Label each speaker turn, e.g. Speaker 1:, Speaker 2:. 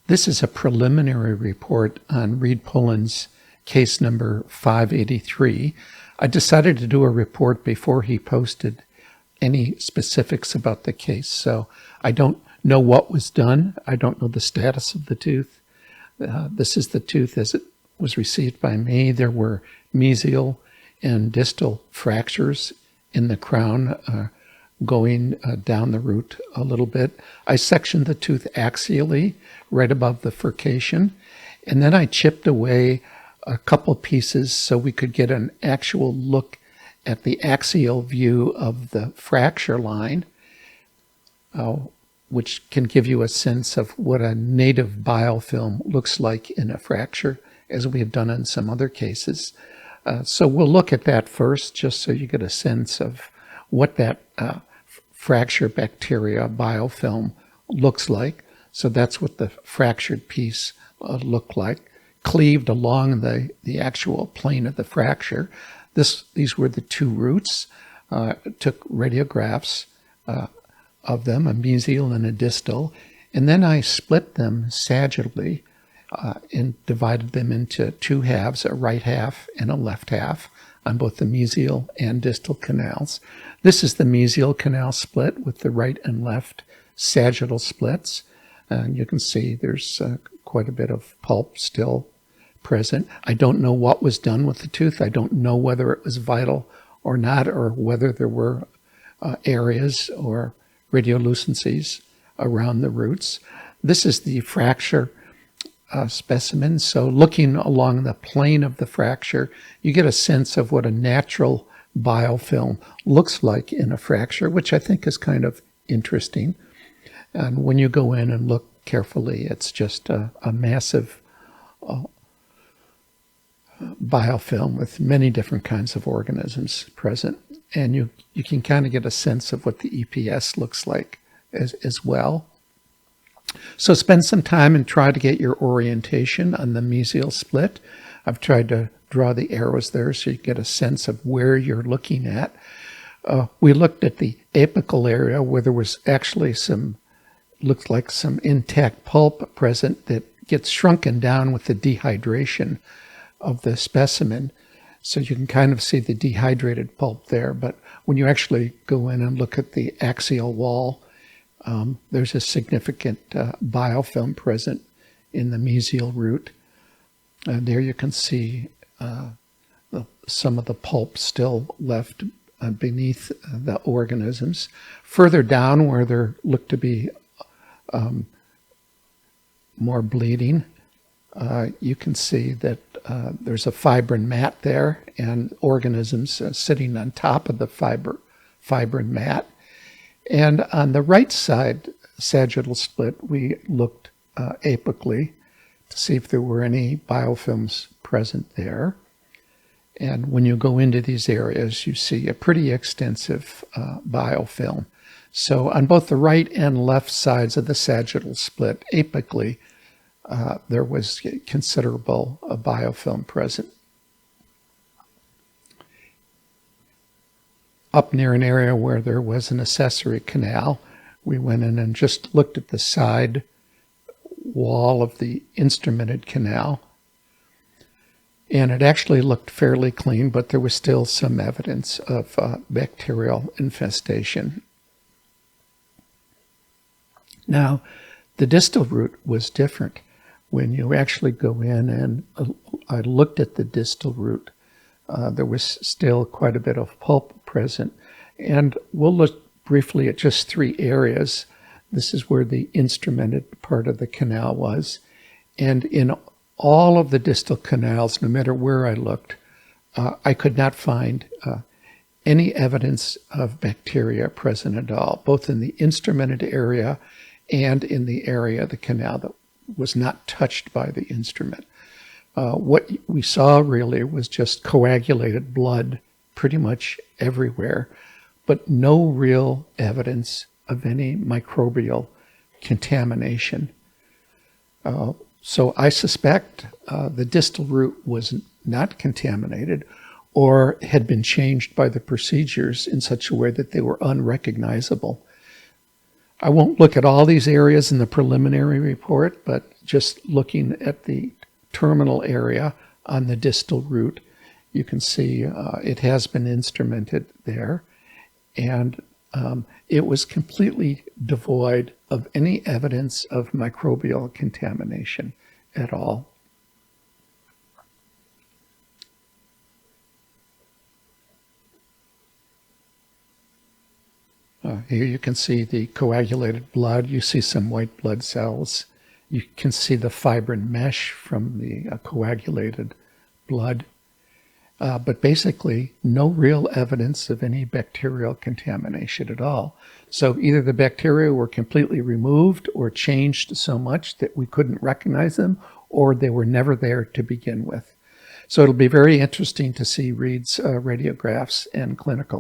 Speaker 1: This is a preliminary report on Reed Pullen's case number 583. I decided to do a report before he posted any specifics about the case, so I don't know what was done. I don't know the status of the tooth. This is the tooth as it was received by me. There were mesial and distal fractures in the crown going down the root a little bit. I sectioned the tooth axially right above the furcation, and then I chipped away a couple pieces so we could get an actual look at the axial view of the fracture line, which can give you a sense of what a native biofilm looks like in a fracture, as we have done in some other cases. So we'll look at that first, just so you get a sense of what that fracture bacteria biofilm looks like. So that's what the fractured piece looked like, cleaved along the actual plane of the fracture. These were the two roots. Took radiographs of them, a mesial and a distal, and then I split them sagittally and divided them into two halves, a right half and a left half, on both the mesial and distal canals. This is the mesial canal split with the right and left sagittal splits. And you can see there's quite a bit of pulp still present. I don't know what was done with the tooth. I don't know whether it was vital or not, or whether there were areas or radiolucencies around the roots. This is the fracture specimen. So looking along the plane of the fracture, you get a sense of what a natural biofilm looks like in a fracture, which I think is kind of interesting. And when you go in and look carefully, it's just a massive biofilm with many different kinds of organisms present. And you can kind of get a sense of what the EPS looks like as well. So spend some time and try to get your orientation on the mesial split. I've tried to draw the arrows there so you get a sense of where you're looking at. We looked at the apical area where there was actually looked like some intact pulp present that gets shrunken down with the dehydration of the specimen. So you can kind of see the dehydrated pulp there. But when you actually go in and look at the axial wall, there's a significant biofilm present in the mesial root. And there you can see some of the pulp still left beneath the organisms. Further down, where there looked to be more bleeding, you can see that there's a fibrin mat there and organisms sitting on top of the fibrin mat. And on the right side sagittal split, we looked apically to see if there were any biofilms present there. And when you go into these areas, you see a pretty extensive biofilm. So on both the right and left sides of the sagittal split, apically, there was considerable biofilm present. Up near an area where there was an accessory canal, we went in and just looked at the side wall of the instrumented canal. And it actually looked fairly clean, but there was still some evidence of bacterial infestation. Now, the distal root was different. When you actually go in and I looked at the distal root, there was still quite a bit of pulp present. And we'll look briefly at just three areas. This is where the instrumented part of the canal was. And in all of the distal canals, no matter where I looked, I could not find any evidence of bacteria present at all, both in the instrumented area and in the area of the canal that was not touched by the instrument. What we saw really was just coagulated blood pretty much everywhere, but no real evidence of any microbial contamination. So I suspect the distal root was not contaminated or had been changed by the procedures in such a way that they were unrecognizable. I won't look at all these areas in the preliminary report, but just looking at the terminal area on the distal root, you can see it has been instrumented there, and it was completely devoid of any evidence of microbial contamination at all. Here you can see the coagulated blood. You see some white blood cells. You can see the fibrin mesh from the coagulated blood. But basically, no real evidence of any bacterial contamination at all. So either the bacteria were completely removed or changed so much that we couldn't recognize them, or they were never there to begin with. So it'll be very interesting to see Reed's radiographs and clinical